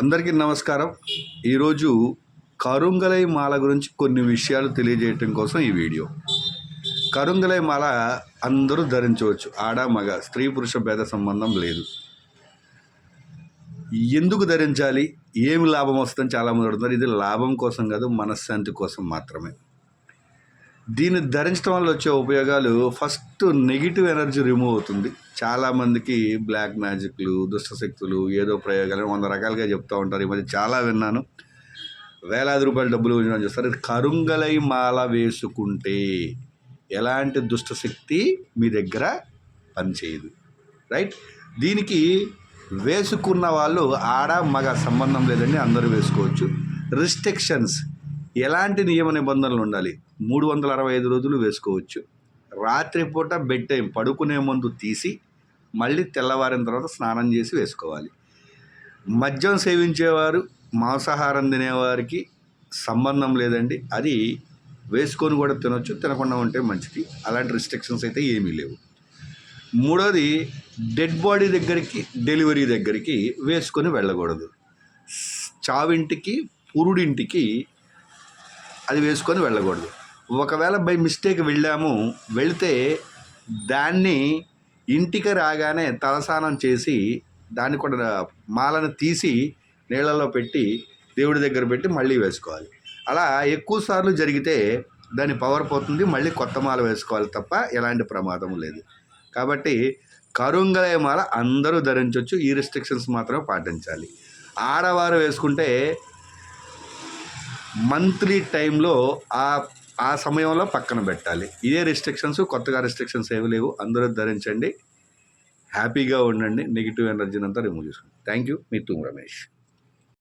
అందరికీ నమస్కారం. ఈరోజు కరుంగలై మాల గురించి కొన్ని విషయాలు తెలియజేయటం కోసం ఈ వీడియో. కరుంగలై మాల అందరూ ధరించవచ్చు, ఆడ మగ, స్త్రీ పురుష భేద సంబంధం లేదు. ఎందుకు ధరించాలి, ఏమి లాభం వస్తుందని చాలామంది అడుగుతున్నారు. ఇది లాభం కోసం కాదు, మనశ్శాంతి కోసం మాత్రమే. దీన్ని ధరించడం వల్ల వచ్చే ఉపయోగాలు, ఫస్ట్ నెగిటివ్ ఎనర్జీ రిమూవ్ అవుతుంది. చాలామందికి బ్లాక్ మ్యాజిక్లు, దుష్టశక్తులు, ఏదో ప్రయోగాలు 100 రకాలుగా చెప్తూ ఉంటారు. ఈ మధ్య చాలా విన్నాను. వేలాది రూపాయలు డబ్బులు గుంజడం చేస్తారు. కరుంగలై మాల వేసుకుంటే ఎలాంటి దుష్టశక్తి మీ దగ్గర పనిచేయదు, రైట్? దీనికి వేసుకున్న వాళ్ళు ఆడ మగ సంబంధం లేదండి, అందరూ వేసుకోవచ్చు. రిస్ట్రిక్షన్స్, ఎలాంటి నియమ నిబంధనలు ఉండాలి? 365 రోజులు వేసుకోవచ్చు. రాత్రిపూట బెడ్ టైం, పడుకునే ముందు తీసి మళ్ళీ తెల్లవారిన తర్వాత స్నానం చేసి వేసుకోవాలి. మద్యం సేవించేవారు, మాంసాహారం తినేవారికి సంబంధం లేదండి. అది వేసుకొని కూడా తినొచ్చు, తినకుండా ఉంటే మంచిది. అలాంటి రిస్ట్రిక్షన్స్ అయితే ఏమీ లేవు. మూడోది, డెడ్ బాడీ దగ్గరికి, డెలివరీ దగ్గరికి వేసుకొని వెళ్ళకూడదు. చావింటికి, పురుడింటికి అది వేసుకొని వెళ్ళకూడదు. ఒకవేళ బై మిస్టేక్ వెళితే దాన్ని ఇంటికి రాగానే తలస్నానం చేసి దాన్ని కూడా మాలను తీసి నీళ్ళలో పెట్టి దేవుడి దగ్గర పెట్టి మళ్ళీ వేసుకోవాలి. అలా ఎక్కువ సార్లు జరిగితే దాని పవర్ పోతుంది, మళ్ళీ కొత్త మాల వేసుకోవాలి తప్ప ఎలాంటి ప్రమాదం లేదు. కాబట్టి కరుంగలై మాల అందరూ ధరించవచ్చు. ఈ రిస్ట్రిక్షన్స్ మాత్రమే పాటించాలి. ఆడవారు వేసుకుంటే మంత్లీ టైంలో ఆ సమయంలో పక్కన పెట్టాలి. ఇదే రిస్ట్రిక్షన్స్, కొత్తగా రిస్ట్రిక్షన్స్ ఏమి లేవు. అందరూ ధరించండి, హ్యాపీగా ఉండండి, నెగిటివ్ ఎనర్జీని అంతా రిమూవ్ చేసుకోండి. Thank you. Me Thumu Ramesh.